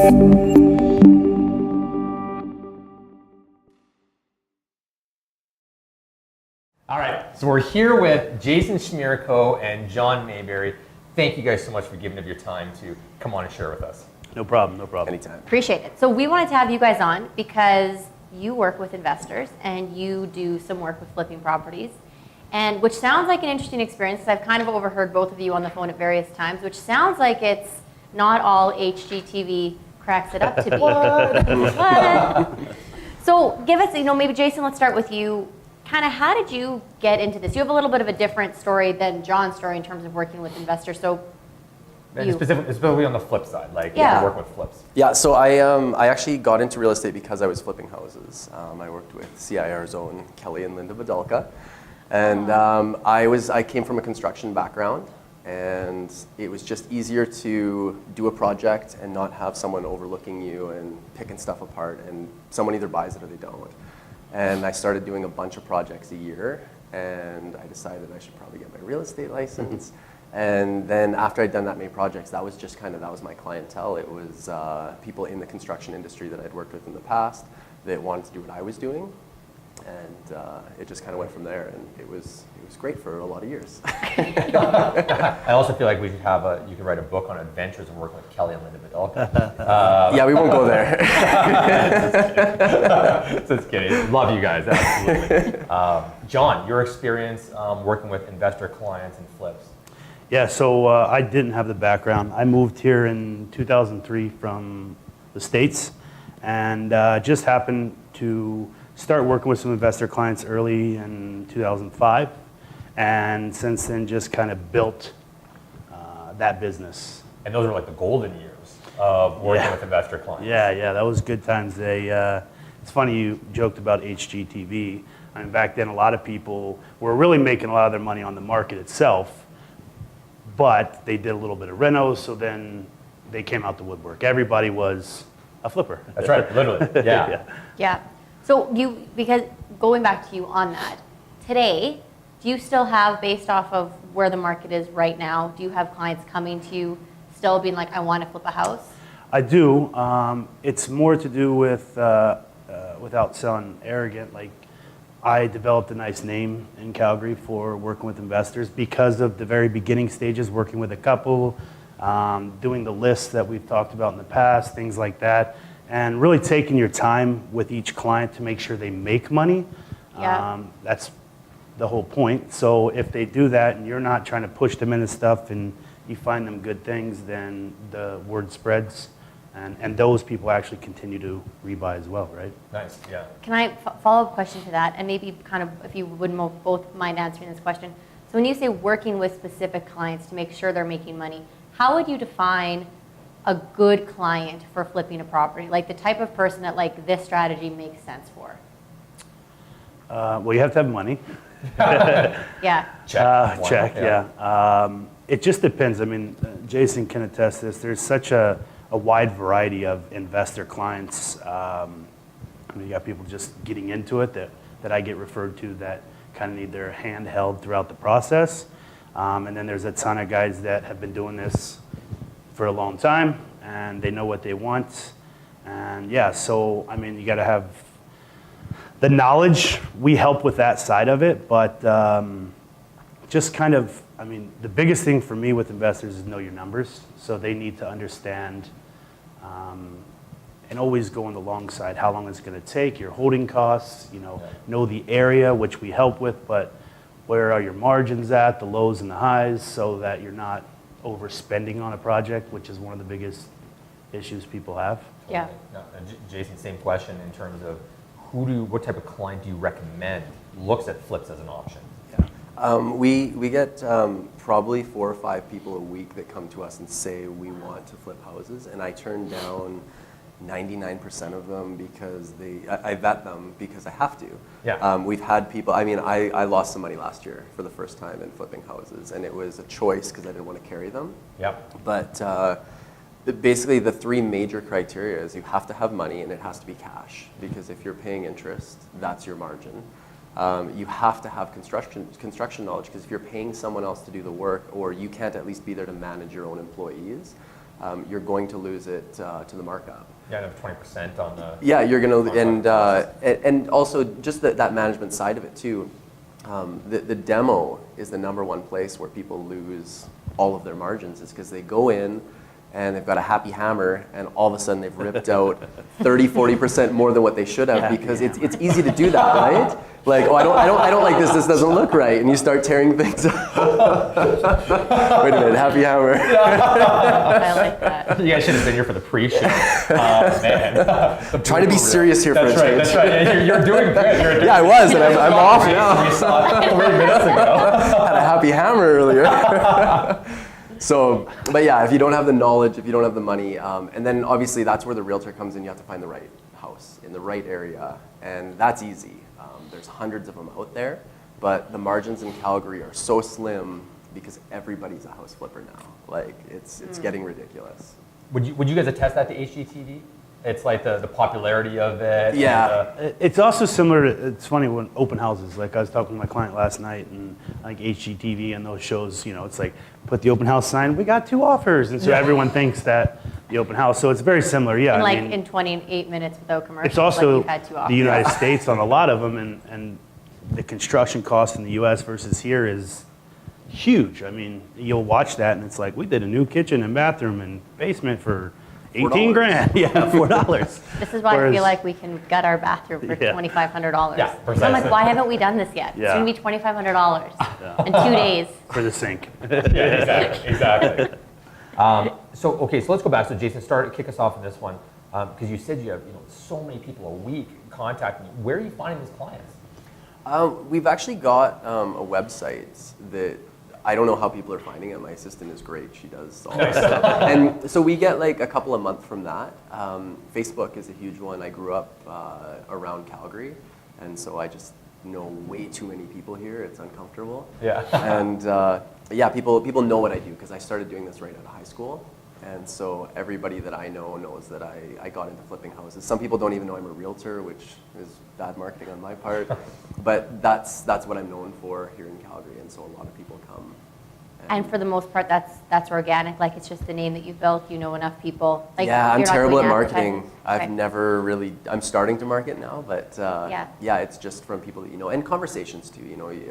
All right, so we're here with Jayson Shmyrko and John Mayberry. Thank you guys so much for giving up your time to come on and share with us. No problem, no problem. Anytime. Appreciate it. So we wanted to have you guys on because you work with investors and you do some work with flipping properties, and which sounds like an interesting experience. I've kind of overheard both of you on the phone at various times, which sounds like it's not all HGTV cracks it up to be. What? So give us, maybe Jayson, let's start with you. Kind of how did you get into this? You have a little bit of a different story than John's story in terms of working with investors. So specifically on the flip side, like working with flips. Yeah, so I actually got into real estate because I was flipping houses. I worked with CIR's own Kelly and Linda Vidalka, and I came from a construction background, and it was just easier to do a project and not have someone overlooking you and picking stuff apart, and someone either buys it or they don't. And I started doing a bunch of projects a year, and I decided I should probably get my real estate license. And then after I'd done that many projects, that was my clientele. It was people in the construction industry that I'd worked with in the past that wanted to do what I was doing. And it just kind of went from there, and it was great for a lot of years. I also feel like we should have you could write a book on adventures of working with Kelly and Linda Vidalka. Yeah, we won't go there. Just kidding. Love you guys, absolutely. John, your experience working with investor clients and flips. Yeah, so I didn't have the background. I moved here in 2003 from the States, and just happened to start working with some investor clients early in 2005, and since then just kind of built that business. And those are like the golden years of working with investor clients. Yeah, that was good times. It's funny you joked about HGTV. I mean, back then a lot of people were really making a lot of their money on the market itself, but they did a little bit of renos, so then they came out the woodwork. Everybody was a flipper. That's right, literally, yeah. Yeah. So because going back to you on that, today, do you still have, based off of where the market is right now, do you have clients coming to you still being like, I want to flip a house? I do. It's more to do with, without sounding arrogant, like I developed a nice name in Calgary for working with investors because of the very beginning stages, working with a couple, doing the lists that we've talked about in the past, things like that. And really taking your time with each client to make sure they make money. Yeah. That's the whole point. So if they do that and you're not trying to push them into stuff and you find them good things, then the word spreads. And those people actually continue to rebuy as well, right? Nice, yeah. Can I follow-up question to that? And maybe kind of, if you wouldn't both mind answering this question. So when you say working with specific clients to make sure they're making money, how would you define a good client for flipping a property? Like the type of person that like this strategy makes sense for? Well, you have to have money. Yeah. Check, yeah. It just depends. I mean, Jayson can attest to this. There's such a wide variety of investor clients. I mean, you got people just getting into it that I get referred to that kind of need their hand held throughout the process. And then there's a ton of guys that have been doing this for a long time, and they know what they want. And yeah, so I mean, you got to have the knowledge. We help with that side of it, but just kind of, I mean, the biggest thing for me with investors is know your numbers. So they need to understand and always go on the long side, how long it's going to take, your holding costs, know the area, which we help with, but where are your margins at, the lows and the highs, so that you're not overspending on a project, which is one of the biggest issues people have. Yeah. No, Jayson, same question in terms of what type of client do you recommend looks at flips as an option? We get probably 4 or 5 people a week that come to us and say we want to flip houses, and I turn down 99% of them because I vet them because I have to. Yeah. We've had people, I mean, I lost some money last year for the first time in flipping houses, and it was a choice because I didn't want to carry them. Yep. But basically the 3 major criteria is you have to have money and it has to be cash, because if you're paying interest, that's your margin. You have to have construction knowledge, because if you're paying someone else to do the work, or you can't at least be there to manage your own employees, you're going to lose it to the markup. Yeah, another 20% on the. Yeah, you're gonna, and also just that management side of it too. The demo is the #1 place where people lose all of their margins, is because they go in and they've got a happy hammer, and all of a sudden they've ripped out 30-40% more than what they should have, because it's easy to do that, right? Like, oh, I don't like this. This doesn't look right, and you start tearing things up. Wait a minute, happy hammer. I like that. You guys should have been here for the pre-show. Man. Trying to be serious here for a That's right. change. That's right. You're doing good. Yeah, I was, and I'm off now. We saw it 3 minutes ago. Had a happy hammer earlier. So, but yeah, if you don't have the knowledge, if you don't have the money, and then obviously that's where the realtor comes in. You have to find the right house in the right area, and that's easy. There's hundreds of them out there, but the margins in Calgary are so slim because everybody's a house flipper now. Like, it's getting ridiculous. Would you guys attest that to HGTV? It's like the popularity of it. Yeah. It's also similar to, it's funny when open houses, like I was talking to my client last night, and like HGTV and those shows, it's like, put the open house sign, we got 2 offers. And so everyone thinks that the open house, so it's very similar, yeah. And in 28 minutes without commercials, It's also you've had 2 offers. the United States on a lot of them, and the construction cost in the US versus here is huge. I mean, you'll watch that and it's like, we did a new kitchen and bathroom and basement for 18 grand. Yeah, $4. This is why I feel like we can gut our bathroom for $2,500. Yeah, So I'm precisely. like, why haven't we done this yet? Yeah. It's going to be $2,500 in 2 days. For the sink. Yeah, exactly. So let's go back. So Jayson, kick us off on this one, because you said you have so many people a week contacting you. Where are you finding these clients? We've actually got a website that I don't know how people are finding it. My assistant is great. She does all this stuff. And so we get like a couple a month from that. Facebook is a huge one. I grew up around Calgary, and so I just know way too many people here. It's uncomfortable. Yeah. And yeah, people know what I do because I started doing this right out of high school. And so everybody that I know knows that I got into flipping houses. Some people don't even know I'm a realtor, which is bad marketing on my part. But that's what I'm known for here in Calgary, and so a lot of people come. And for the most part, that's organic. Like, it's just the name that you've built. You know enough people. Like, Yeah, I'm you're not terrible at doing marketing. advertising. I've Okay. never really, I'm starting to market now, but Yeah. it's just from people that you know, and conversations too.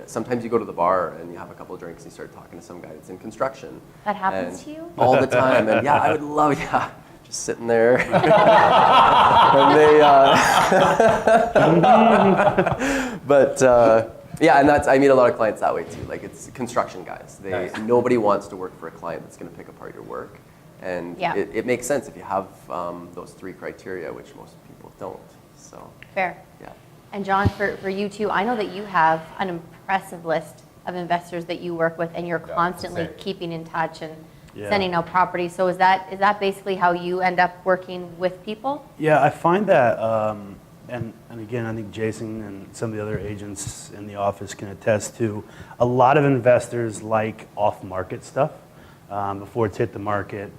Sometimes you go to the bar and you have a couple of drinks and you start talking to some guy that's in construction. That happens and to you? all the time. And yeah, I would love, just sitting there. And they, but yeah, and I meet a lot of clients that way too. Like, it's construction guys. Nice. Nobody wants to work for a client that's going to pick apart your work. And Yeah. it makes sense if you have those 3 criteria, which most people don't. So, Fair. yeah. And John, for you too, I know that you have an impressive list of investors that you work with, and you're Yeah, constantly insane. keeping in touch and Yeah. sending out properties. So is that basically how you end up working with people? Yeah, I find that, and again, I think Jayson and some of the other agents in the office can attest to, a lot of investors like off-market stuff before it's hit the market.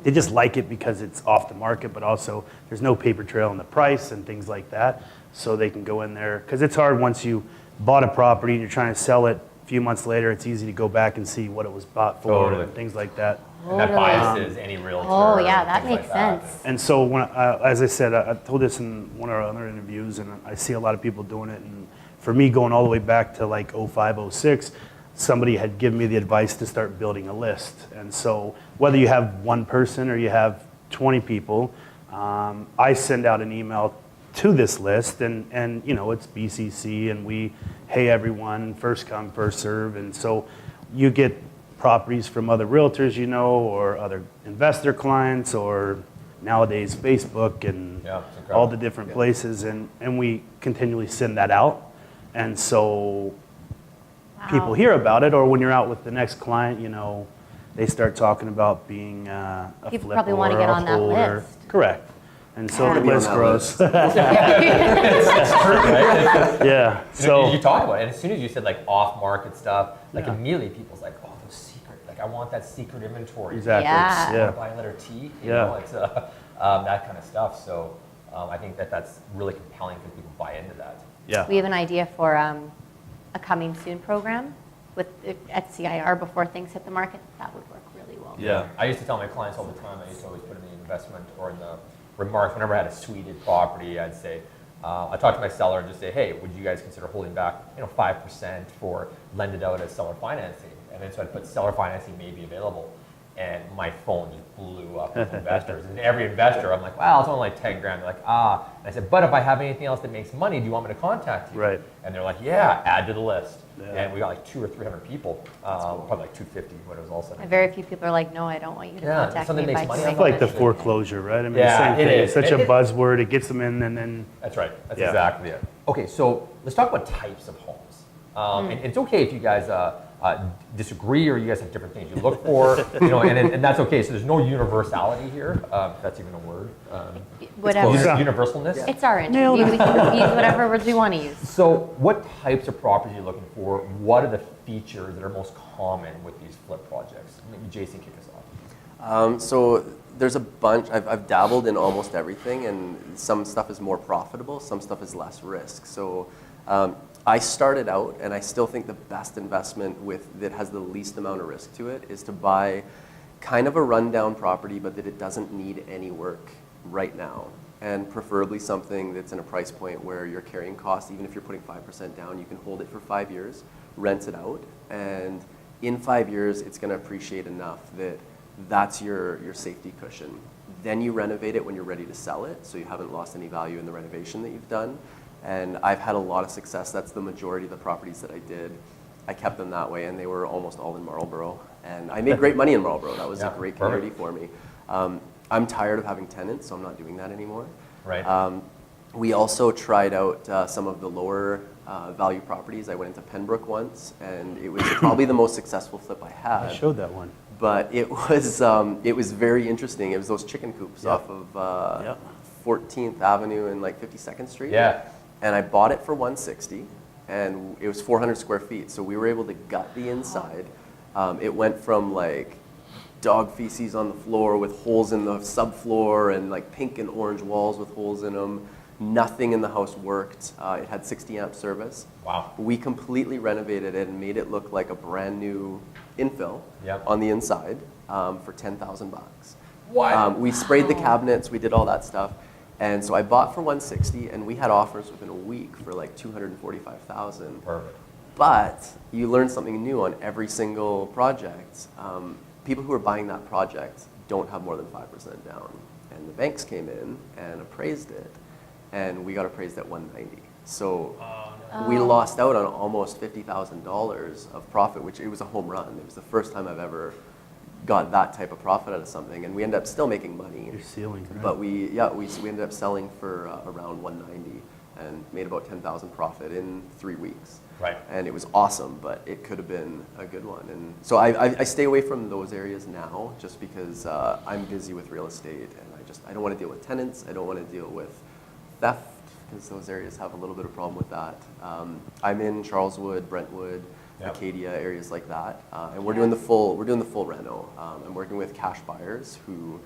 They just like it because it's off the market, but also there's no paper trail in the price and things like that, so they can go in there. Because it's hard once you bought a property and you're trying to sell it a few months later, it's easy to go back and see what it was bought for Totally. and things like that. And that Totally. biases any realtor. Oh, yeah, and that things makes like that. sense. And so, when as I said, I told this in one of our other interviews, and I see a lot of people doing it. And for me, going all the way back to like 05, 06, somebody had given me the advice to start building a list. And so, whether you have one person or you have 20 people, I send out an email to this list, and it's BCC, and hey everyone, first come, first serve. And so, you get properties from other realtors, or other investor clients, or nowadays Facebook and Yeah, it's incredible. all the different places, and we continually send that out. And so people hear about it, or when you're out with the next client, they start talking about being a People flipper probably wanna or get a on that holder. list. Correct. And so Yeah. the Be on list that grows. It's true, right? Yeah. So you So talk about it, and as soon as you said like off-market stuff, like Yeah. immediately people's like, oh, those secret, like I want that secret inventory. exactly. Yeah. I Yeah. want to buy a letter T. You Yeah. know, it's that kind of stuff. So I think that's really compelling because people buy into that. Yeah. We have an idea for a coming soon program at CIR before things hit the market. That would work really well. Yeah. I used to tell my clients all the time, I used to always put in the investment or in the remarks, whenever I had a suited property, I'd say, I talk to my seller and just say, hey, would you guys consider holding back 5% for lend it out as seller financing? And then so I'd put seller financing may be available. And my phone just blew up with investors. And every investor, I'm like, wow, it's only like 10 grand. They're like, ah. And I said, but if I have anything else that makes money, do you want me to contact you? Right. And they're like, yeah, add to the list. Yeah. And we got like 200 or 300 people, probably like 250 when it was all said and And done. very few people are like, no, I don't want you to Yeah, contact something me. makes if I money can off It's make like the money." foreclosure, right? I mean, Yeah, the same it thing. is. It's such a It- buzzword. It gets them in, and then That's right. That's Yeah. exactly it. Okay, so let's talk about types of homes. And it's okay if you guys disagree or you guys have different things you look for, and that's okay. So there's no universality here. If that's even a word. Whatever. close. Universalness. It's our interview. We can use whatever words we want to use. So what types of properties are you looking for? What are the features that are most common with these flip projects? Maybe Jayson, kick us off. So there's a bunch. I've dabbled in almost everything, and some stuff is more profitable, some stuff is less risk. So I started out, and I still think the best investment that has the least amount of risk to it is to buy kind of a rundown property, but that it doesn't need any work right now. And preferably something that's in a price point where your carrying costs, even if you're putting 5% down, you can hold it for 5 years, rent it out, and in 5 years, it's going to appreciate enough that that's your safety cushion. Then you renovate it when you're ready to sell it, so you haven't lost any value in the renovation that you've done. And I've had a lot of success. That's the majority of the properties that I did. I kept them that way, and they were almost all in Marlborough. And I made great money in Marlborough. That was Yeah, a great perfect. community for me. I'm tired of having tenants, so I'm not doing that anymore. Right. We also tried out some of the lower value properties. I went into Pembroke once, and it was probably the most successful flip I had. I showed that one. But it was very interesting. It was those chicken coops Yep. off of Yep. 14th Avenue and like 52nd Street. Yeah. And I bought it for $160, and it was 400 square feet. So we were able to gut the inside. It went from like dog feces on the floor with holes in the subfloor and like pink and orange walls with holes in them. Nothing in the house worked. It had 60 amp service. Wow. We completely renovated it and made it look like a brand new infill Yep. on the inside for $10,000. What? We sprayed the cabinets, we did all that stuff. And so I bought for $160, and we had offers within a week for like $245,000. Perfect. But you learn something new on every single project. People who are buying that project don't have more than 5% down. And the banks came in and appraised it, and we got appraised at $190. So we lost out on almost $50,000 of profit, which it was a home run. It was the first time I've ever got that type of profit out of something, and we ended up still making money. Your ceiling, right? But we ended up selling for around $190 and made about $10,000 profit in 3 weeks. Right. And it was awesome, but it could have been a good one. And so I stay away from those areas now, just because I'm busy with real estate, and I don't want to deal with tenants. I don't want to deal with theft, because those areas have a little bit of problem with that. I'm in Charleswood, Brentwood, Yep. Acadia, areas like that, and we're doing the full reno. I'm working with cash buyers who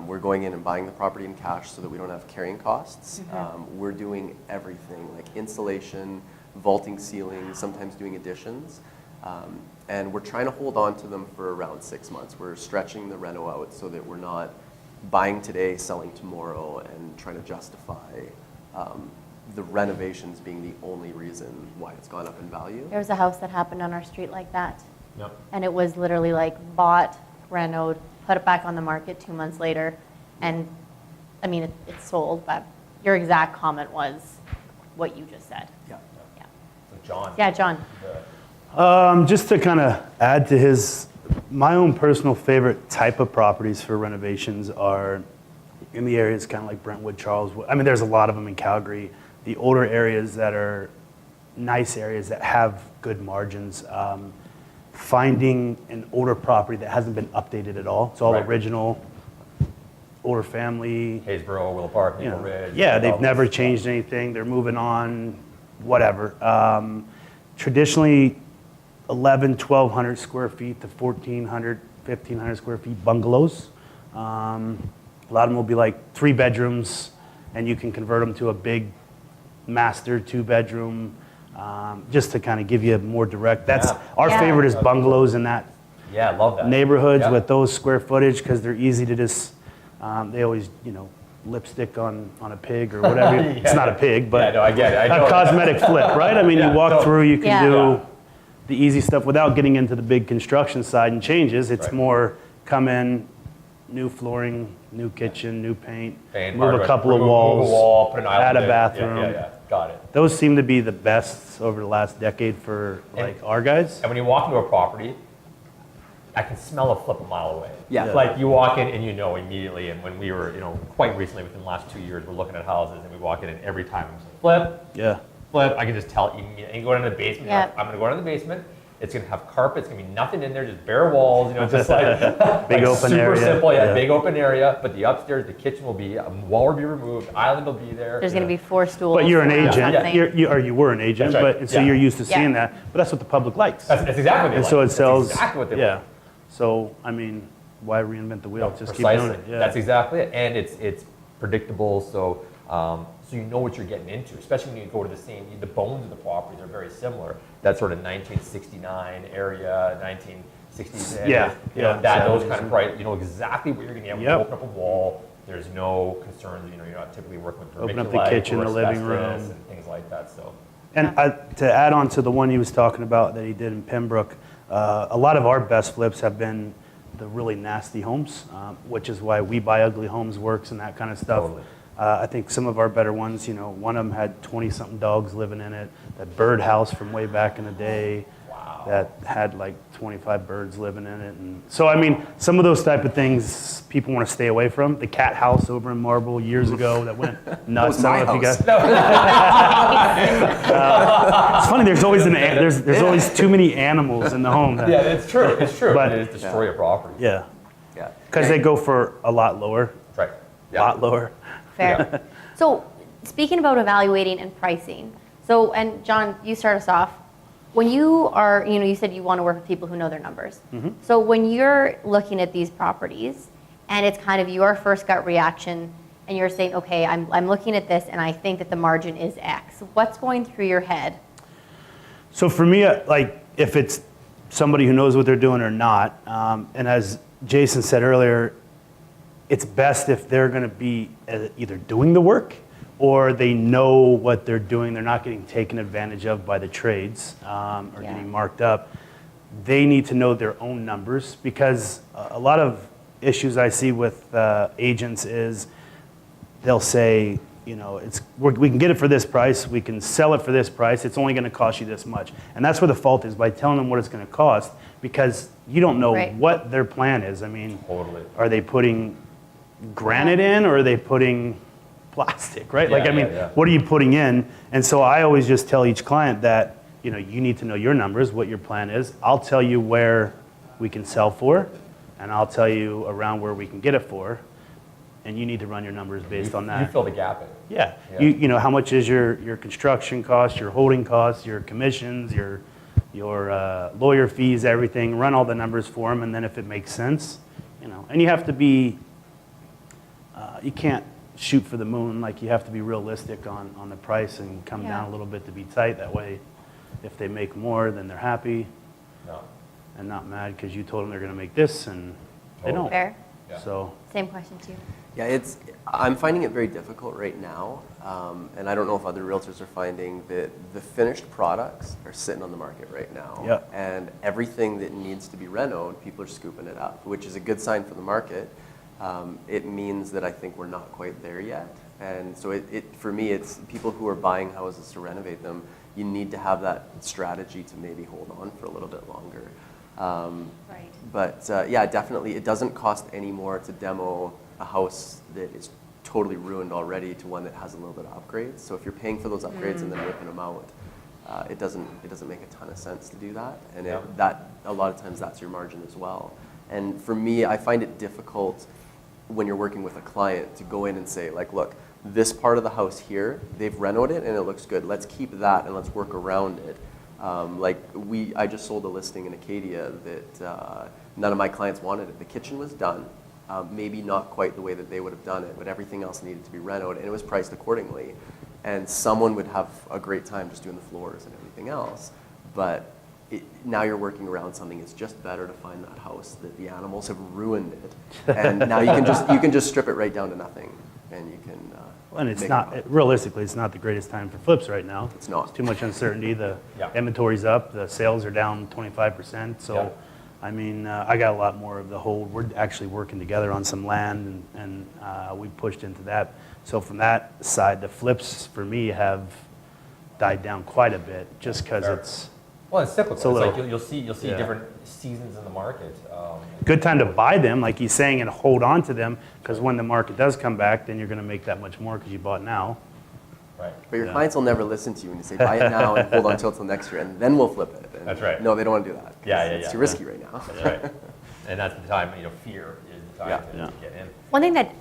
we're going in and buying the property in cash so that we don't have carrying costs. We're doing everything like insulation, vaulting ceilings, sometimes doing additions, and we're trying to hold on to them for around 6 months. We're stretching the reno out so that we're not buying today, selling tomorrow, and trying to justify the renovations being the only reason why it's gone up in value. There was a house that happened on our street like that. Yep. And it was literally like bought, renoed, put it back on the market 2 months later. And I mean, it sold, but your exact comment was what you just said. Yeah. Yeah. So John. Yeah, John. Just to kind of add to my own personal favorite type of properties for renovations are in the areas kind of like Brentwood, Charleswood. I mean, there's a lot of them in Calgary. The older areas that are nice areas that have good margins. Finding an older property that hasn't been updated at all. It's all Right. original, older family. Haysboro, Willow Park, You Maple know, Ridge. yeah, they've all never this changed anything. They're moving on, whatever. Traditionally, 1,200 square feet to 1,400, 1,500 square feet bungalows. A lot of them will be like 3 bedrooms, and you can convert them to a big master 2-bedroom, just to kind of give you a more direct. That's Yeah. our Yeah. favorite is bungalows and that. Yeah, I love that. neighborhoods Yeah. with those square footage because they're easy to just, they always, lipstick on a pig or whatever. Yeah, It's not a pig, but Yeah, no, I get it. I know. a cosmetic flip, right? I mean, Yeah, you walk totally. through, you can Yeah. do Yeah. the easy stuff without getting into the big construction side and changes. It's Right. more come in, new flooring, new kitchen, new paint, Paint, move a hardware, couple of remove a walls, wall, put an island add a in. bathroom. Yeah. Got it. Those seem to be the best over the last decade for like our guys. And when you walk into a property, I can smell a flip a mile away. Yeah. Like you walk in and you know immediately. And when we were, quite recently within the last 2 years, we're looking at houses and we walk in and every time it's like, Yeah. flip, I can just tell immediately. And you go down to the basement, you're Yeah. like, I'm gonna go down to the basement. It's gonna have carpet. It's gonna be nothing in there, just bare walls. Just like Big like open super area. simple. Yeah, Yeah. big open area. But the upstairs, the kitchen will be a wall will be removed. Island will be there. There's going to be 4 stools. But you're an or agent, something. or you were an agent, That's right. but and so Yeah. you're used to Yeah. seeing that. But that's what the public likes. That's exactly what they And like. so it That's sells. exactly what they Yeah. like. So I mean, why reinvent the wheel? No, Just keep precisely. doing it. Yeah. That's exactly it, and it's predictable. So so you know what you're getting into, especially when you go to the same. The bones of the properties are very similar. That sort of 1969 area, 1960s. Yeah, yeah, Those 70s. kind of price. You know exactly what you're going to get when you Yep. open up a wall. There's no concerns. You're not typically working with Open up the vermiculite kitchen, or the living asbestos room. and things like that. So And to add on to the one he was talking about that he did in Pembroke, a lot of our best flips have been the really nasty homes, which is why We Buy Ugly Homes works and that kind of stuff. Totally. I think some of our better ones, one of them had 20-something dogs living in it. That bird house from way back in the day that had like 25 birds living in it. And so, I mean, some of those type of things people want to stay away from. The cat house over in Marble years ago that went nuts. was I don't my know if you house. guys. It's funny. There's always there's always too many animals in the home. yeah, it's true. It's true. But- But it is destroy a property. Yeah, Yeah. because they go for a lot lower. Right. A lot lower. Fair. Yeah. So speaking about evaluating and pricing, and John, you start us off. When you are, you said you want to work with people who know their numbers. Mm-hmm. So when you're looking at these properties and it's kind of your first gut reaction and you're saying, okay, I'm looking at this and I think that the margin is X, what's going through your head? So for me, like if it's somebody who knows what they're doing or not, and as Jayson said earlier, it's best if they're going to be either doing the work or they know what they're doing. They're not getting taken advantage of by the trades or Yeah. getting marked up. They need to know their own numbers because a lot of issues I see with agents is they'll say, we can get it for this price, we can sell it for this price, it's only going to cost you this much. And that's where the fault is, by telling them what it's going to cost, because you don't know Right. what their plan is. I mean, Totally. are they putting granite in or are they putting plastic, right? Yeah, Like, I mean, yeah. what are you putting in? And so I always just tell each client that, you need to know your numbers, what your plan is. I'll tell you where we can sell for, and I'll tell you around where we can get it for, and you need to run your numbers based on that. You fill the gap in. Yeah. Yeah. You know, how much is your construction cost, your holding costs, your commissions, your lawyer fees, everything. Run all the numbers for them, and then if it makes sense, and you have to be, you can't shoot for the moon. Like, you have to be realistic on the price and come Yeah. down a little bit to be tight. That way, if they make more, then they're happy No. and not mad because you told them they're going to make this and they don't. Fair? Yeah. So, Same question to you. Yeah, I'm finding it very difficult right now, and I don't know if other realtors are finding that the finished products are sitting on the market right now. Yep. And everything that needs to be renoed, people are scooping it up, which is a good sign for the market. It means that I think we're not quite there yet. And so for me, it's people who are buying houses to renovate them, you need to have that strategy to maybe hold on for a little bit longer. Right. But yeah, definitely, it doesn't cost any more to demo a house that is totally ruined already to one that has a little bit of upgrades. So if you're paying for those upgrades and then ripping them out, it doesn't make a ton of sense to do that. And Yeah. that a lot of times that's your margin as well. And for me, I find it difficult when you're working with a client to go in and say, like, look, this part of the house here, they've renovated it and it looks good. Let's keep that and let's work around it. I just sold a listing in Acadia that none of my clients wanted it. The kitchen was done, maybe not quite the way that they would have done it, but everything else needed to be renovated, and it was priced accordingly. And someone would have a great time just doing the floors and everything else. But now you're working around something. It's just better to find that house that the animals have ruined it, and now you can just strip it right down to nothing, and you can. And it's make not, it realistically, it's not the greatest time for flips right now. It's not. It's too much uncertainty. The Yeah. inventory's up, the sales are down 25%. So, Yeah. I mean, I got a lot more of the whole, we're actually working together on some land and we pushed into that. So from that side, the flips for me have died down quite a bit just because Fair. it's Well, it's cyclical. It's a It's like little- you'll see yeah. different seasons in the market. good time to buy them, like he's saying, and hold on to them because when the market does come back, then you're going to make that much more because you bought now. Right. But your Yeah. clients will never listen to you when you say buy it now and hold on till next year and then we'll flip it. And That's right. No, they don't want to do that. 'cause Yeah, yeah, It's yeah. too risky right now. That's right. And that's the time, fear is the time Yeah. to get in. One thing that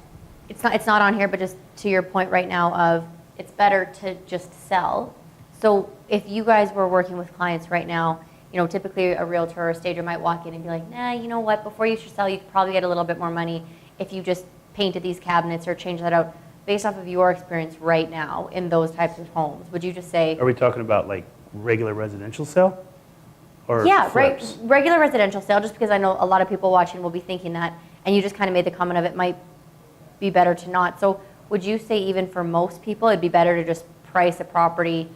it's not on here, but just to your point right now of it's better to just sell. So if you guys were working with clients right now, typically a realtor or a stager might walk in and be like, nah, you know what, before you should sell, you could probably get a little bit more money if you just painted these cabinets or changed that out. Based off of your experience right now in those types of homes, would you just say, Are we talking about like regular residential sale? Or yeah, flips? regular residential sale, just because I know a lot of people watching will be thinking that, and you just kind of made the comment of it might be better to not. So would you say even for most people, it'd be better to just price a property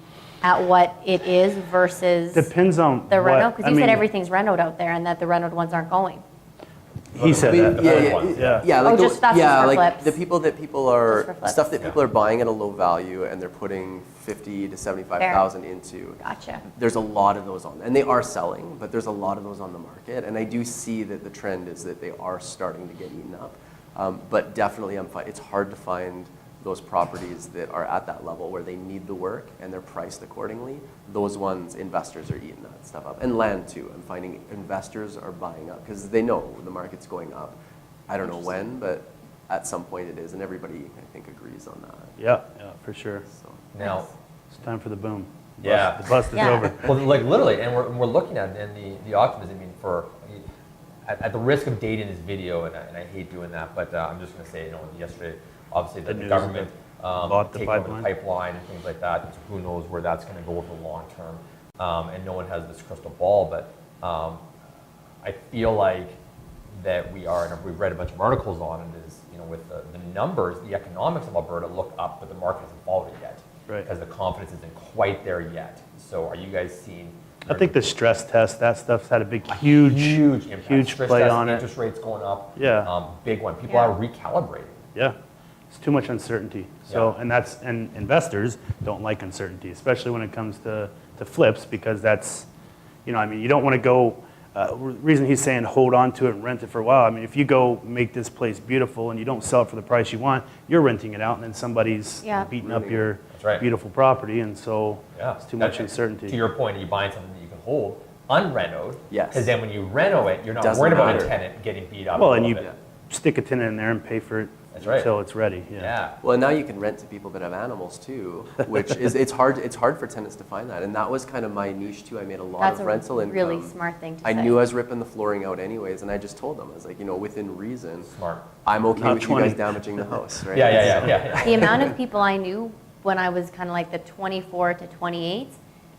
at what it is versus Depends on the what, reno? Because I you said mean, everything's renoed out there and that the renoed ones aren't going. He said We- that. yeah, ones, yeah, yeah. yeah. Oh, Like just- that's just yeah, for like flips. the people that people are Just for flips. stuff that people are buying at a low value and they're putting 50 to 75,000 into. Gotcha. There's a lot of those on, and they are selling, but there's a lot of those on the market, and I do see that the trend is that they are starting to get eaten up. But definitely, it's hard to find those properties that are at that level where they need the work and they're priced accordingly. Those ones, investors are eating that stuff up, and land too. I'm finding investors are buying up because they know the market's going up. I don't know when, but at some point it is, and everybody, I think, agrees on that. Yeah, for sure. So. Now, It's time for the boom. Yeah. The bust is Yeah. over. well, like literally, and we're looking at it, and the optimism. At the risk of dating this video, and I hate doing that, but I'm just going to say, yesterday, obviously, The the news government bought the taking over the pipeline. pipeline and things like that. So who knows where that's going to go over the long term, and no one has this crystal ball. But I feel like that we are, and we've read a bunch of articles on it, is with the numbers, the economics of Alberta look up, but the market hasn't followed it yet. Right. Because the confidence isn't quite there yet. So are you guys seeing? I think the stress test, that stuff's had a big, huge impact. huge Stress play test, on it. Interest rates going up. Yeah. Big one. People Yeah. are recalibrating. Yeah, it's too much uncertainty. So, Yeah. and investors don't like uncertainty, especially when it comes to flips, because that's, you don't want to go, reason he's saying hold on to it and rent it for a while. I mean, if you go make this place beautiful and you don't sell it for the price you want, you're renting it out and then somebody's Yeah. beating up your That's right. beautiful property, and so Yeah. it's too much To uncertainty. your point, are you buying something that you can hold unrenoed? Yes. Because then when you reno it, you're not Doesn't worried about a matter. tenant getting beat up. Well, a and little you bit. stick a tenant in there and pay for it That's right. until it's ready. Yeah. Well, and now you can rent to people that have animals too, which is it's hard for tenants to find that, and that was kind of my niche too. I made a lot That's of a rental income. really smart thing to I say. knew I was ripping the flooring out anyways, and I just told them, I was like, within reason, Smart. I'm okay Not with 20. you guys damaging the house, right? Yeah. The amount of people I knew when I was kind of like the 24 to 28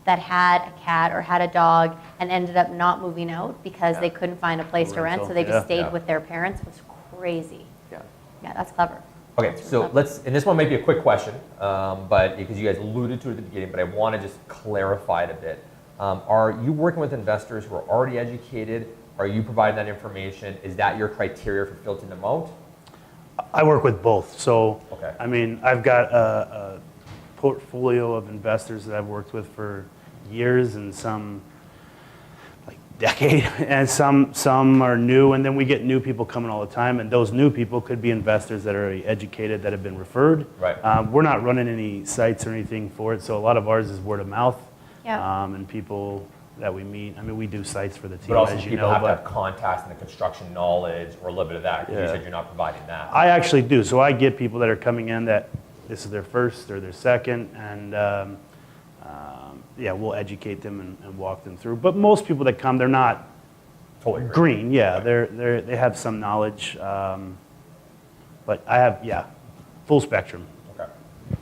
that had a cat or had a dog and ended up not moving out because they couldn't find a place to rent, so they just Rental, stayed yeah. with their parents was crazy. Yeah. Yeah, that's clever. Okay, That's so really let's, and this one might be a quick question, but because you guys alluded to it at the beginning, but I want to just clarify it a bit. Are you working with investors who are already educated? Are you providing that information? Is that your criteria for filtering them out? I work with both. So, Okay. I mean, I've got a portfolio of investors that I've worked with for years, and some like decade, and some are new, and then we get new people coming all the time, and those new people could be investors that are already educated, that have been referred. Right. We're not running any sites or anything for it, so a lot of ours is word of mouth. Yeah. And people that we meet. I mean, we do sites for the team, But also as you people know, have to but have contacts and the construction knowledge or a little bit of that, because you Yeah. said you're not providing that. I actually do. So I get people that are coming in that this is their first or their second, and yeah, we'll educate them and walk them through. But most people that come, they're not Totally agree. green. Yeah, Right. they have some knowledge. But I have, full spectrum Okay.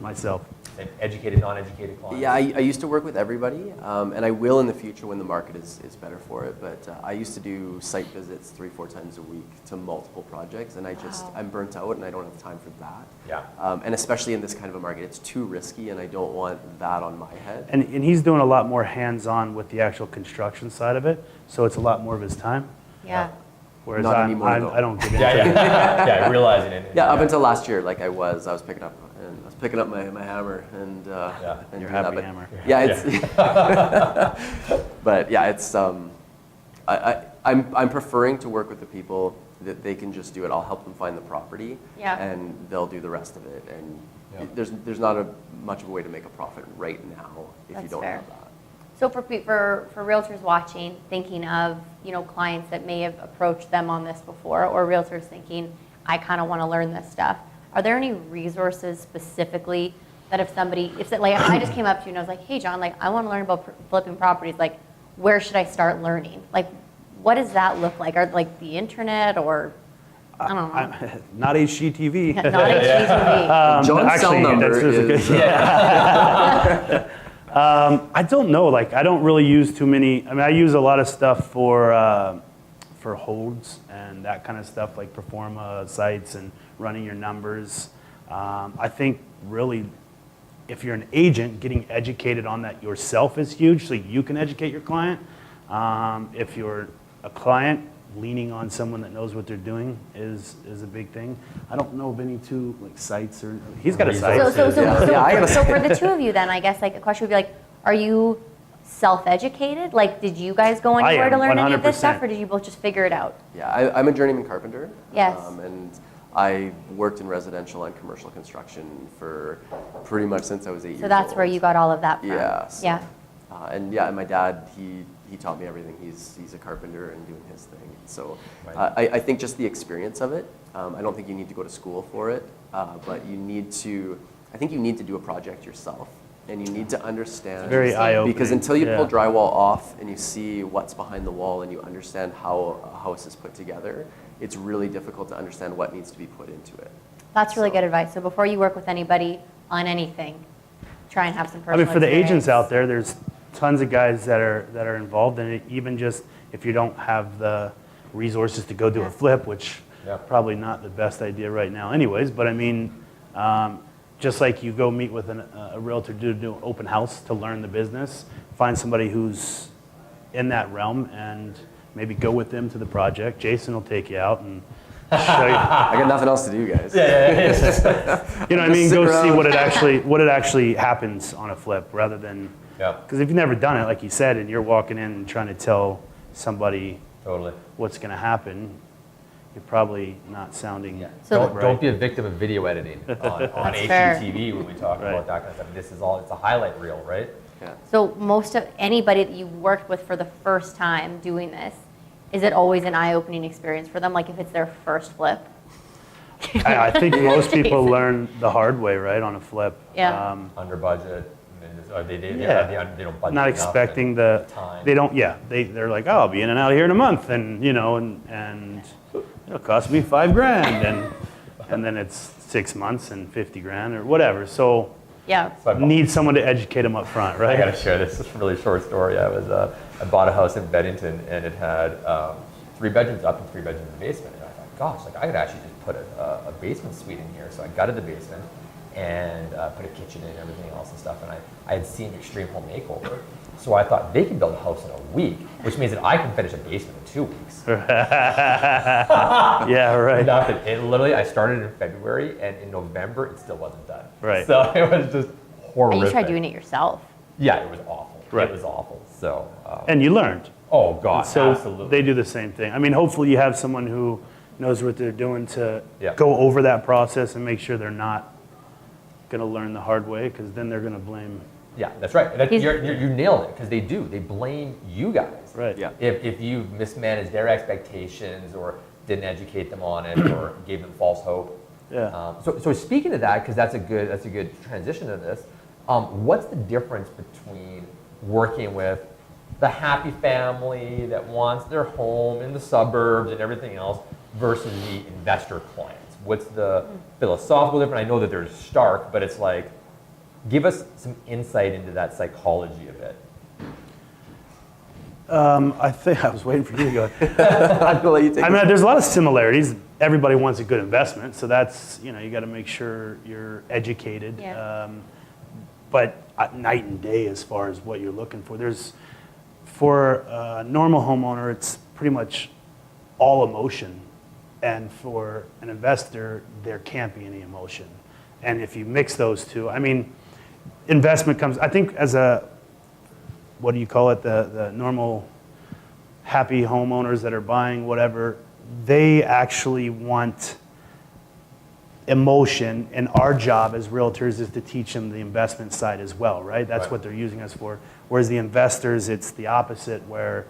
myself. Say educated, non-educated clients? Yeah, I used to work with everybody, and I will in the future when the market is better for it. But I used to do site visits 3-4 times a week to multiple projects, and I'm burnt out and I don't have time for that. Yeah. And especially in this kind of a market, it's too risky, and I don't want that on my head. And he's doing a lot more hands-on with the actual construction side of it, so it's a lot more of his time. Yeah. Whereas Not anymore, though. I don't get into Yeah, yeah, yeah, realizing it. Yeah, up until last year, like I was picking up my hammer and and Your doing happy that. But hammer. Yeah, it's but yeah, it's I'm preferring to work with the people that they can just do it. I'll help them find the property, Yeah. and they'll do the rest of it. And Yeah. there's not much of a way to make a profit right now if you That's don't fair. have that. So for realtors watching, thinking of, clients that may have approached them on this before, or realtors thinking, I kind of want to learn this stuff, are there any resources specifically that if I just came up to you and I was like, hey John, like I want to learn about flipping properties, like where should I start learning? Like what does that look like? Are like the internet or I don't know. Not HGTV. Not HGTV. John's cell number that's- is I don't know. Like, I don't really use too many. I mean, I use a lot of stuff for holds and that kind of stuff, like pro forma sites and running your numbers. I think really, if you're an agent, getting educated on that yourself is huge, so you can educate your client. If you're a client, leaning on someone that knows what they're doing is a big thing. I don't know of any sites or he's got a site. So for the two of you then, I guess like a question would be like, are you self-educated? Like did you guys go anywhere am, to learn any of this 100%. stuff or did you both just figure it out? Yeah, I'm a journeyman carpenter. Yes. And I worked in residential and commercial construction for pretty much since I was 8 years old. So that's where you got all of that from. Yeah. So, Yeah. and my dad, he taught me everything. He's a carpenter and doing his thing. So Right. I think just the experience of it, I don't think you need to go to school for it, but I think you need to do a project yourself. And you need to understand. Very eye-opening. Because until you Yeah. pull drywall off and you see what's behind the wall and you understand how a house is put together, it's really difficult to understand what needs to be put into it. That's really So- good advice. So before you work with anybody on anything, try and have some I personal mean, for the agents experience. out there, there's tons of guys that are involved in it. Even just if you don't have the resources to go do a flip, which Yeah. probably not the best idea right now, anyways. But I mean, just like you go meet with a realtor to do an open house to learn the business, find somebody who's in that realm and maybe go with them to the project. Jayson will take you out and show you. I got nothing else to do, guys. You know what I mean? Just Go sit see around. what it actually happens on a flip, rather than Yeah, because if you've never done it, like you said, and you're walking in and trying to tell somebody totally. what's going to happen, you're probably not sounding. So- Don't be a victim of video editing on That's fair. HGTV when we talk Right. about that kind of stuff. This is all, it's a highlight reel, right? Yeah. So most of anybody that you worked with for the first time doing this, is it always an eye-opening experience for them? Like if it's their first flip? I think most people learn the hard way, right, on a flip. Yeah. Under budget, or they don't budget Not enough expecting and the time. they don't they're like, oh, I'll be in and out here in a month, and and it'll cost me $5,000, and then it's 6 months and $50,000 or whatever. So Yeah. So I need someone to educate them up front, right? I got to share this. It's a really short story. I bought a house in Bennington, and it had 3 bedrooms up and 3 bedrooms in the basement. And I thought, gosh, like I could actually just put a basement suite in here. So I gutted the basement and put a kitchen in and everything else and stuff. And I had seen Extreme Home Makeover. So I thought they can build a house in a week, which means that I can finish a basement in 2 weeks. Yeah, right. Nothing. It literally, I started in February, and in November, it still wasn't done. Right. So it was just horrific. And you tried doing it yourself. Yeah, it was awful. Right. It was awful. So, And you learned. oh God, So absolutely. they do the same thing. I mean, hopefully you have someone who knows what they're doing to Yeah. go over that process and make sure they're not going to learn the hard way, because then they're going to blame. Yeah, that's right. He's- You nailed it, because they do. They blame you guys. Right. Yeah. If you mismanaged their expectations or didn't educate them on it or gave them false hope. Yeah. So speaking of that, because that's a good transition to this. What's the difference between working with the happy family that wants their home in the suburbs and everything else versus the investor clients? What's the philosophical difference? I know that there's stark, but it's like, Give us some insight into that psychology a bit. I think I was waiting for you to go. I'm gonna let you take I this. mean, there's a lot of similarities. Everybody wants a good investment, so that's, you got to make sure you're educated. Yeah. But night and day as far as what you're looking for. For a normal homeowner, it's pretty much all emotion. And for an investor, there can't be any emotion. And if you mix those two, I mean, investment comes, I think as what do you call it, the normal happy homeowners that are buying whatever, they actually want emotion, and our job as realtors is to teach them the investment side as well, right? That's Right. what they're using us for. Whereas the investors, it's the opposite, where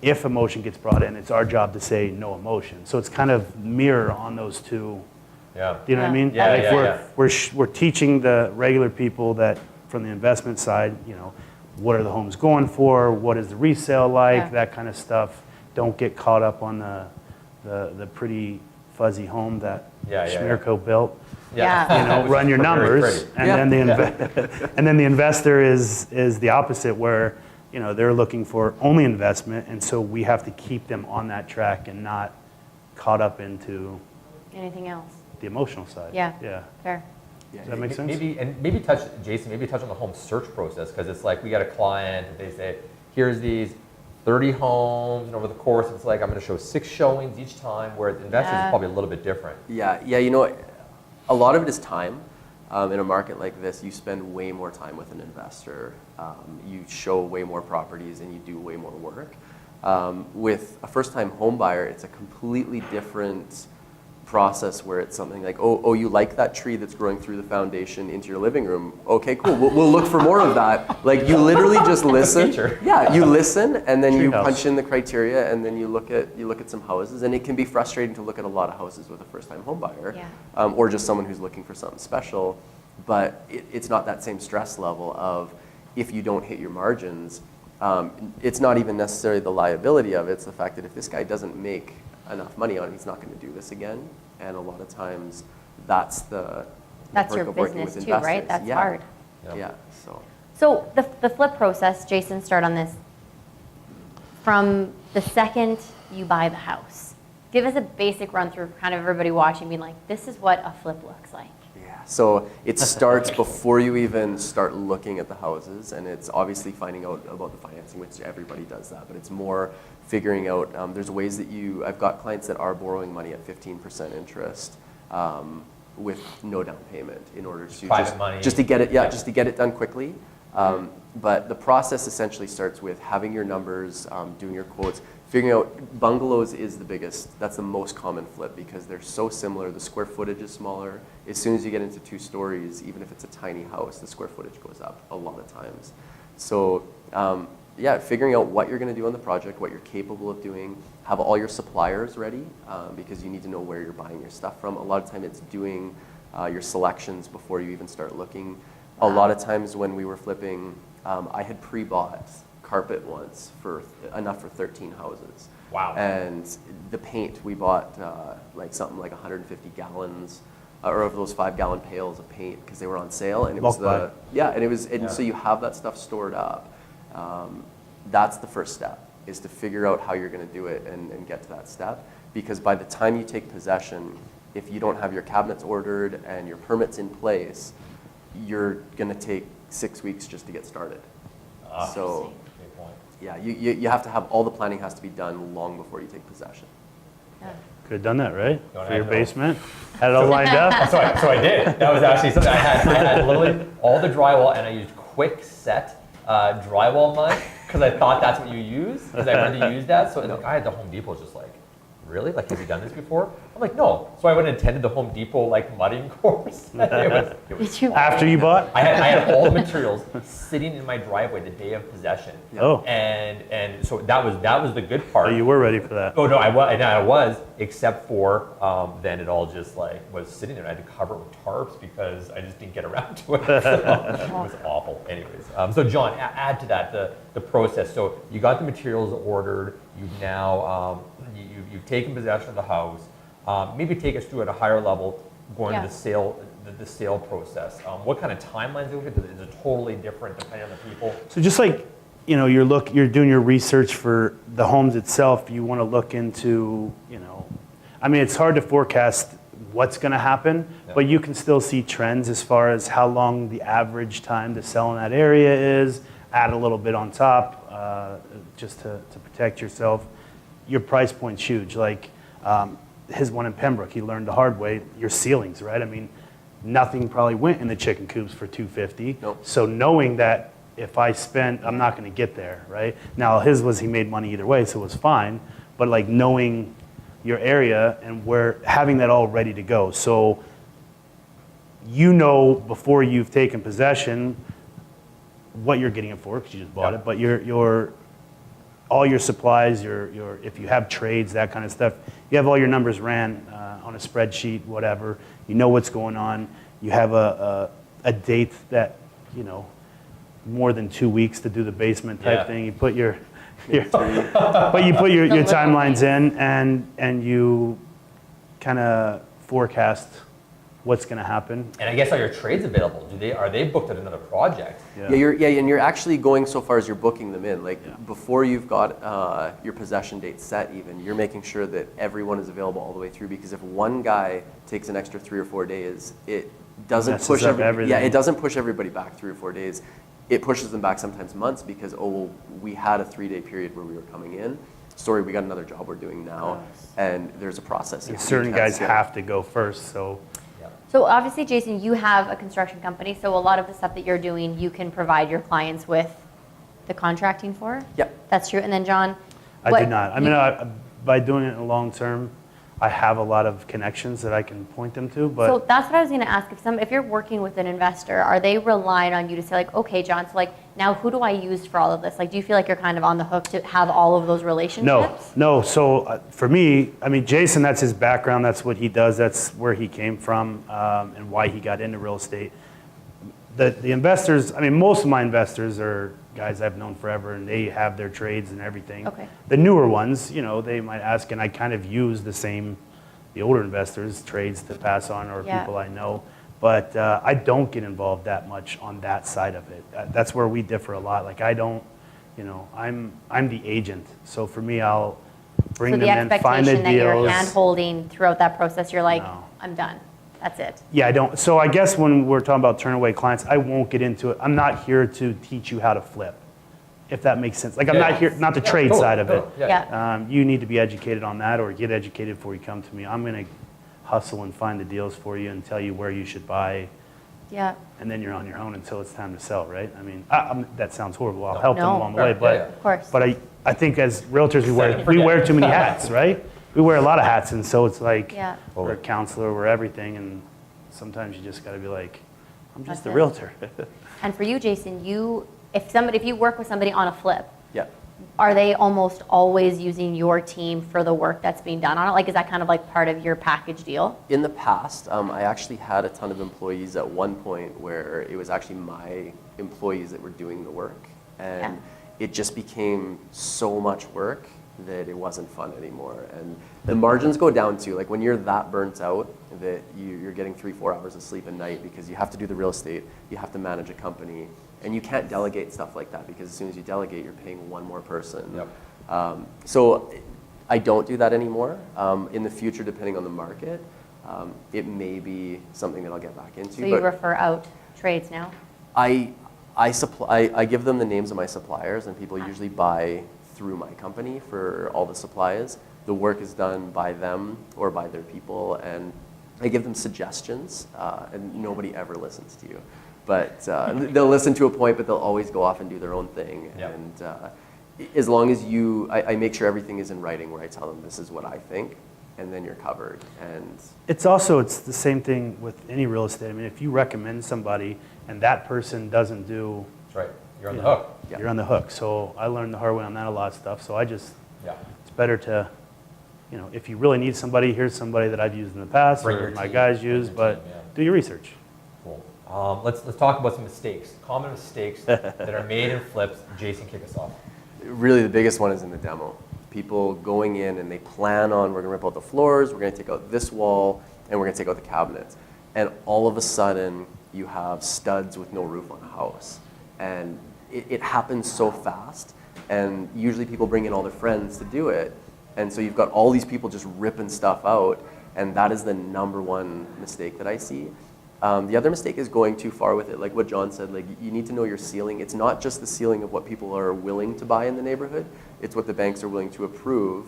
if emotion gets brought in, it's our job to say no emotion. So it's kind of mirror on those two. Yeah. Do you know what I Yeah. mean? Yeah, Like yeah, we're teaching the regular people that from the investment side, what are the homes going for? What is the resale like? Yeah. That kind of stuff. Don't get caught up on the pretty fuzzy home that Yeah, yeah, Shmyrko built. Yeah. Run your Very numbers, pretty. and Yeah. then and then the investor is the opposite, where they're looking for only investment, and so we have to keep them on that track and not caught up into Anything else? the emotional side. Yeah. Yeah. Fair. Does that make sense? Maybe touch, Jason, maybe touch on the home search process, because it's like we got a client and they say, here's these 30 homes, and over the course it's like I'm going to show 6 showings each time, where the investors Yeah. is probably a little bit different. Yeah, a lot of it is time. In a market like this, you spend way more time with an investor. You show way more properties and you do way more work. With a first-time home buyer, it's a completely different process, where it's something like, oh, you like that tree that's growing through the foundation into your living room? Okay, cool. We'll look for more of that. Like, you literally just listen. Feature. Yeah, you listen, and then you Treehouse. punch in the criteria, and then you look at some houses, and it can be frustrating to look at a lot of houses with a first-time home buyer, Yeah. or just someone who's looking for something special. But it's not that same stress level of, if you don't hit your margins, it's not even necessarily the liability of it. It's the fact that if this guy doesn't make enough money on it, he's not going to do this again. And a lot of times, that's the That's perk your of working business with too, right? investors. That's Yeah. hard. Yeah. Yeah. So. So the flip process, Jason, start on this. From the second you buy the house, give us a basic run through, kind of everybody watching, being like, this is what a flip looks like. Yeah, so it starts before you even start looking at the houses, and it's obviously finding out about the financing, which everybody does that, but it's more figuring out, there's ways that I've got clients that are borrowing money at 15% interest with no down payment in order to Private money. just to get it, Yeah. just to get it done quickly. But the process essentially starts with having your numbers, doing your quotes, figuring out bungalows is the biggest, that's the most common flip, because they're so similar. The square footage is smaller. As soon as you get into 2 stories, even if it's a tiny house, the square footage goes up a lot of times. So yeah, figuring out what you're going to do on the project, what you're capable of doing, have all your suppliers ready, because you need to know where you're buying your stuff from. A lot of time it's doing your selections before you even start looking. A lot of times when we were flipping, I had pre-bought carpet once for enough for 13 houses. Wow. And the paint, we bought like something like 150 gallons or of those 5-gallon pails of paint, because they were on sale, and it was Bulk buy. and so you have that stuff stored up. That's the first step, is to figure out how you're going to do it and get to that step, because by the time you take possession, if you don't have your cabinets ordered and your permits in place, you're going to take 6 weeks just to get started. So Great point. yeah, you have to have, all the planning has to be done long before you take possession. Yeah. Could have done that, right? Don't For your I know? basement. Had it all lined up. So I did. That was actually something I had literally all the drywall, and I used quick set drywall mud, because I thought that's what you use, because I heard you use that. So the guy at the Home Depot was just like, really? Like, have you done this before? I'm like, no. So I went and attended the Home Depot like mudding course. It was Did you? After you bought? I had all the materials sitting in my driveway the day of possession. Oh. And so that was the good part. Oh, you were ready for that. Oh no, I was, except for then it all just like was sitting there. I had to cover it with tarps because I just didn't get around to it. So, it was awful. Anyways, so John, add to that the process. So you got the materials ordered. You've now you've taken possession of the house. Maybe take us through at a higher level, going Yeah. to the sale, the sale process, what kind of timelines do you look at? Is it totally different depending on the people? So just like, you're doing your research for the homes itself, you want to look into, it's hard to forecast what's going to happen, but you can still see trends as far as how long the average time to sell in that area is, add a little bit on top, just to protect yourself. Your price point's huge. Like his one in Pembroke, he learned the hard way, your ceilings, right? Nothing probably went in the chicken coops for $250. Nope. So knowing that if I spent, I'm not going to get there, right? Now his was he made money either way, so it was fine. But like knowing your area and having that all ready to go. So before you've taken possession what you're getting it for because you just bought it, but all your supplies, if you have trades, that kind of stuff, you have all your numbers ran on a spreadsheet, whatever. You know what's going on. You have a date that, more than 2 weeks to do the basement type thing. You put your timelines in and you kind of forecast what's going to happen. And I guess are your trades available? Are they booked at another project? And you're actually going so far as you're booking them in. Before you've got your possession date set even, you're making sure that everyone is available all the way through, because if one guy takes an extra 3 or 4 days, it doesn't push everything. Yeah, it doesn't push everybody back 3 or 4 days. It pushes them back sometimes months because, we had a 3-day period where we were coming in. Sorry, we got another job we're doing now. And there's a process. Certain guys have to go first, so. So obviously, Jayson, you have a construction company, so a lot of the stuff that you're doing, you can provide your clients with the contracting for? Yep. That's true. And then John? I do not. By doing it in the long term, I have a lot of connections that I can point them to, but. So that's what I was going to ask. If you're working with an investor, are they relying on you to say like, okay, John, so like now who do I use for all of this? Like, do you feel like you're kind of on the hook to have all of those relationships? No. So for me, Jayson, that's his background. That's what he does. That's where he came from and why he got into real estate. The investors, most of my investors are guys I've known forever, and they have their trades and everything. Okay. The newer ones, they might ask, and I kind of use the older investors' trades to pass on, or people I know. But I don't get involved that much on that side of it. That's where we differ a lot. Like I don't, I'm the agent. So for me, I'll bring them in, find the deals. So the expectation that you're hand-holding throughout that process, you're like, No. I'm done. That's it. Yeah, I don't. So I guess when we're talking about turn away clients, I won't get into it. I'm not here to teach you how to flip, if that makes sense. Like I'm not here, not the trade side of it. Yeah. You need to be educated on that, or get educated before you come to me. I'm going to hustle and find the deals for you and tell you where you should buy. Yeah. And then you're on your own until it's time to sell, right? That sounds horrible. I'll help them No. along the way, but Of course. But I think as realtors we wear too many hats, right? We wear a lot of hats, and so it's like we're a counselor, we're everything, and sometimes you just got to be like, I'm just a realtor. And for you, Jayson, if you work with somebody on a flip, are they almost always using your team for the work that's being done on it? Like, is that kind of like part of your package deal? In the past, I actually had a ton of employees at one point where it was actually my employees that were doing the work. And it just became so much work that it wasn't fun anymore. And the margins go down too. Like when you're that burnt out that you're getting 3-4 hours of sleep a night because you have to do the real estate, you have to manage a company, and you can't delegate stuff like that because as soon as you delegate, you're paying one more person. So I don't do that anymore. In the future, depending on the market, it may be something that I'll get back into. So you refer out trades now? I give them the names of my suppliers, and people usually buy through my company for all the supplies. The work is done by them or by their people, and I give them suggestions, and nobody ever listens to you. But they'll listen to a point, but they'll always go off and do their own thing. And as long as I make sure everything is in writing where I tell them this is what I think, and then you're covered. And it's the same thing with any real estate. If you recommend somebody and that person doesn't do, that's right. You're on the hook. You're on the hook. So I learned the hard way on that a lot of stuff. So it's better to, if you really need somebody, here's somebody that I've used in the past, or my guys use, but do your research. Cool. Let's talk about some mistakes, common mistakes that are made in flips. Jayson, kick us off. Really, the biggest one is in the demo. People going in and they plan on, we're going to rip out the floors, we're going to take out this wall, and we're going to take out the cabinets. and all of a sudden you have studs with no roof on a house. And it happens so fast, and usually people bring in all their friends to do it, and so you've got all these people just ripping stuff out, and that is the number one mistake that I see. The other mistake is going too far with it, like what John said, like you need to know your ceiling. It's not just the ceiling of what people are willing to buy in the neighborhood, it's what the banks are willing to approve,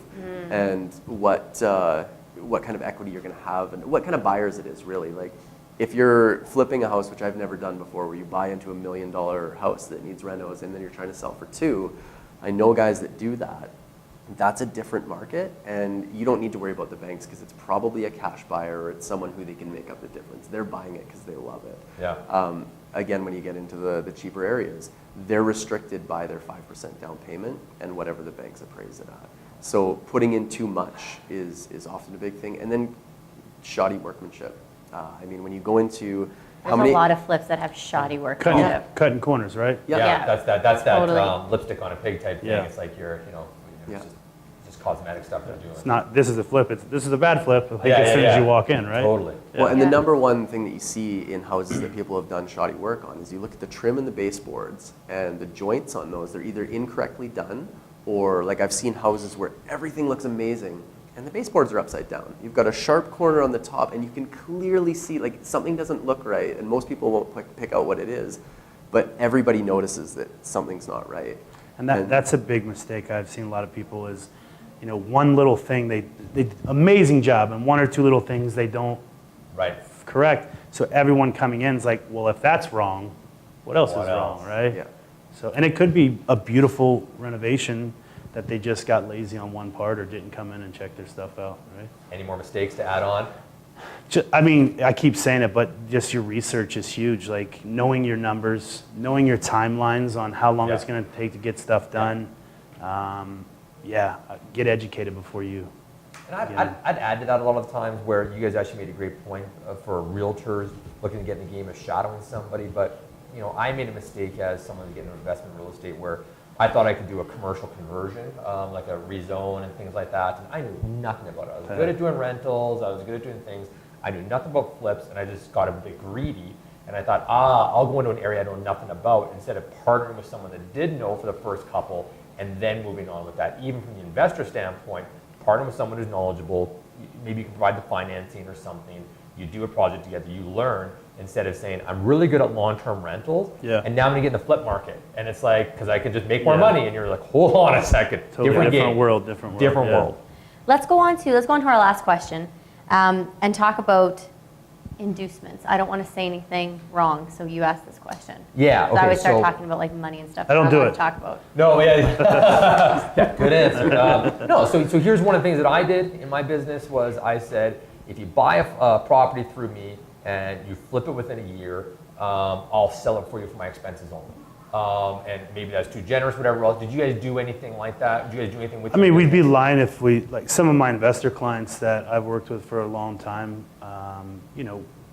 and what kind of equity you're gonna have, and what kind of buyers it is really. Like, if you're flipping a house, which I've never done before, where you buy into $1 million house that needs renos and then you're trying to sell for 2, I know guys that do that. That's a different market, and you don't need to worry about the banks because it's probably a cash buyer or it's someone who they can make up the difference. They're buying it because they love it. Yeah. Again, when you get into the cheaper areas, they're restricted by their 5% down payment and whatever the banks appraise it at. So putting in too much is often a big thing. And then shoddy workmanship. I mean, when you go into There's a lot of flips that have shoddy workmanship. Cutting corners, right? Yeah. Yeah, that's that Totally. lipstick on a pig type thing. Yeah. It's like you're, Yeah. it's just cosmetic stuff they're doing. It's not, this is a flip, this is a bad flip, like Yeah, as soon yeah, as you yeah. walk in, right? Totally. Well, and the Yeah. number one thing that you see in houses that people have done shoddy work on is you look at the trim and the baseboards, and the joints on those, they're either incorrectly done, or like I've seen houses where everything looks amazing, and the baseboards are upside down. You've got a sharp corner on the top, and you can clearly see like something doesn't look right, and most people won't pick out what it is, but everybody notices that something's not right. And that's a big mistake I've seen a lot of people is, one little thing, they amazing job, and 1 or 2 little things they don't Right. correct. So everyone coming in is like, well, if that's wrong, what else What is else? wrong, right? Yeah. So, and it could be a beautiful renovation that they just got lazy on one part or didn't come in and check their stuff out, right? Any more mistakes to add on? I mean, I keep saying it, but just your research is huge. Like knowing your numbers, knowing your timelines on how long Yeah. it's going to take to get stuff done. Get educated before you. And I'd add to that a lot of the times where you guys actually made a great point for realtors looking to get in the game of shadowing somebody. But I made a mistake as someone to get into investment real estate where I thought I could do a commercial conversion, like a rezone and things like that. And I knew nothing about it. I was good at doing rentals. I was good at doing things. I knew nothing about flips, and I just got a bit greedy. And I thought, I'll go into an area I know nothing about instead of partnering with someone that did know for the first couple and then moving on with that. Even from the investor standpoint, partner with someone who's knowledgeable. Maybe you can provide the financing or something. You do a project together, you learn, instead of saying, I'm really good at long-term rentals, Yeah. and now I'm gonna get in the flip market. And it's like, because I can just make more Yeah. money, and you're like, hold on a second. Totally different game. world, different world. Different yeah. world. Let's go on to our last question, and talk about inducements. I don't want to say anything wrong, so you ask this question. Yeah, I okay, always start so- talking about like money and stuff. I don't that do want it. to talk about. No, yeah, yeah, good answer. No, so here's one of the things that I did in my business was I said, if you buy a property through me and you flip it within a year, I'll sell it for you for my expenses only. And maybe that's too generous, whatever else. Did you guys do anything like that? Did you guys do anything with I your mean, we'd be business? lying if we, like some of my investor clients that I've worked with for a long time,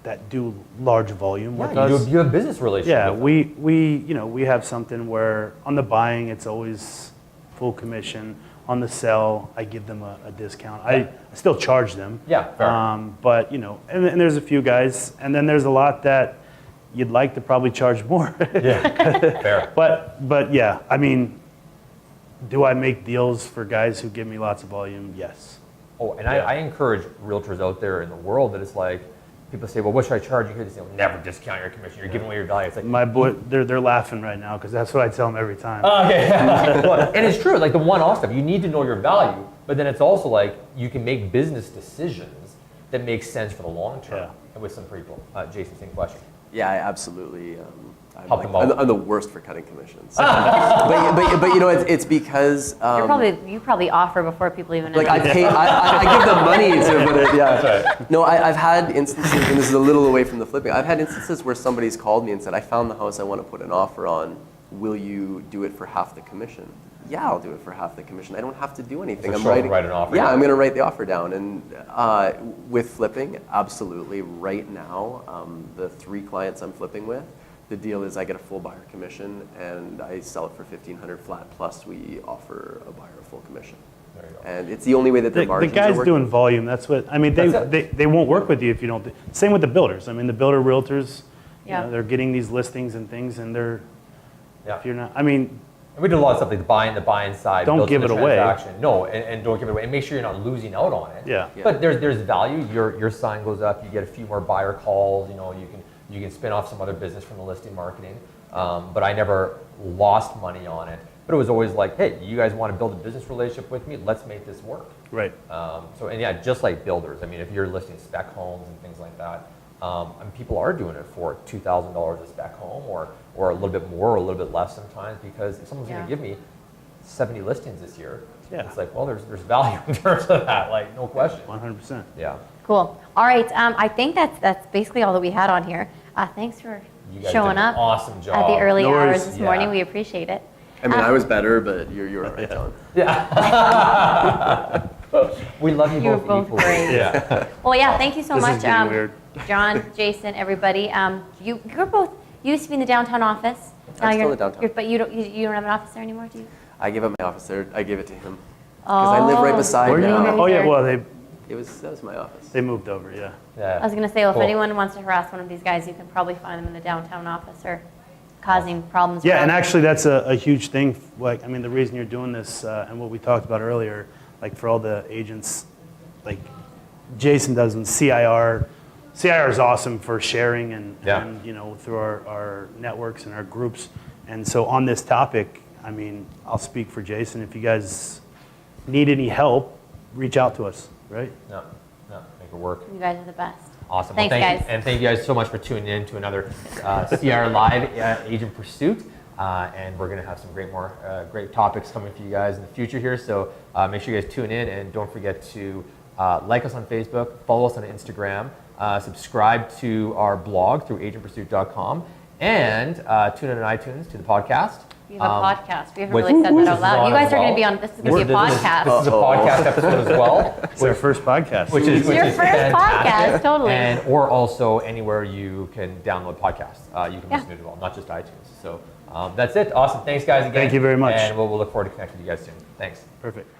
that do large volume with Yeah, us. you have a business relationship Yeah, with them. we have something where on the buying, it's always full commission. On the sell, I give them a discount. I still charge them. Yeah, fair. But, and there's a few guys, and then there's a lot that you'd like to probably charge more. Yeah, fair. But yeah, I mean, do I make deals for guys who give me lots of volume? Yes. Oh, and I encourage realtors out there in the world that it's like, people say, well, what should I charge you here? They say, well, never discount your commission. You're giving away your value. It's like, My boy, they're laughing right now because that's what I tell them every time. okay. Well, and it's true, like the one-off stuff, you need to know your value, but then it's also like you can make business decisions that make sense for the long term. Yeah. And with some people. Jayson, same question. Yeah, I absolutely. Help them out. I'm the worst for cutting commissions. but it's because You probably offer before people even. like I pay. I give them money to put it. Yeah. No, I've had instances, and this is a little away from the flipping. I've had instances where somebody's called me and said, I found the house I want to put an offer on. Will you do it for half the commission? Yeah, I'll do it for half the commission. I don't have to do anything. So I'm show 'em writing. write an offer Yeah, down. I'm going to write the offer down. And with flipping, absolutely. Right now, the 3 clients I'm flipping with, the deal is I get a full buyer commission, and I sell it for $1,500 flat. Plus, we offer a buyer a full commission. There you go. And it's the only way that their The margins guys are working. doing volume, that's what, I mean, That's they won't work with you if you don't, same with the builders. I mean, the builder realtors, you Yeah. know, they're getting these listings and things and they're, Yeah. if you're not, I mean, And we did a lot of stuff like the buy-in side. Don't built give in the it away. transaction. No, and don't give it away. And make sure you're not losing out on it. Yeah. Yeah. But there's value. Your sign goes up. You get a few more buyer calls. You know, you can spin off some other business from the listing marketing. But I never lost money on it. But it was always like, hey, you guys want to build a business relationship with me? Let's make this work. right. So, and yeah, just like builders. I mean, if you're listing spec homes and things like that, and people are doing it for $2,000 a spec home or a little bit more or a little bit less sometimes, because if someone's going Yeah. to give me 70 listings this year, Yeah. it's like, well, there's value in terms of that, like, no question. 100%. Yeah. Cool. All right. I think that's basically all that we had on here. Thanks for You guys showing did an up awesome job. at the early No worries. hours this morning. Yeah. We appreciate it. I mean, I was better, but you're all right, John. We love you You were both both equally. great. Yeah. Well, yeah. Thank you so This is much, getting weird. John, Jayson, everybody. You're both. You used to be in the downtown office. I'm still in the downtown. But you don't have an office there anymore, do you? I gave up my office there. I gave it to him. Because I live right beside Where you now. live? Oh, yeah, well, That was my office. they moved over, yeah. Yeah. I was going to say, well, Cool. if anyone wants to harass one of these guys, you can probably find them in the downtown office or causing problems. Yeah, and around. actually, that's a huge thing. Like, I mean, the reason you're doing this and what we talked about earlier, like for all the agents, like Jayson does in CIR. CIR is awesome for sharing and you know, through our networks and our groups. And so on this topic, I mean, I'll speak for Jayson. If you guys need any help, reach out to us, right? No, make it work. You guys are the best. Awesome. Thanks, well, thank guys. You, and thank you guys so much for tuning in to another CR Live Agent Pursuit. And we're going to have some great topics coming for you guys in the future here. So make sure you guys tune in and don't forget to like us on Facebook, follow us on Instagram, subscribe to our blog through agentpursuit.com, and tune in on iTunes to the podcast. We have a podcast. We haven't which- really said which that out is loud. on You guys as are going to well. be on. This is going to be a This podcast. is a podcast episode as well. It's our first podcast. Which is Your first fantastic. podcast, totally. And or also anywhere you can download podcasts, you can Yeah. listen to it as well, not just iTunes. So that's it. Awesome. Thanks, guys. Again. Thank you very much. And we'll look forward to connecting with you guys soon. Thanks. Perfect.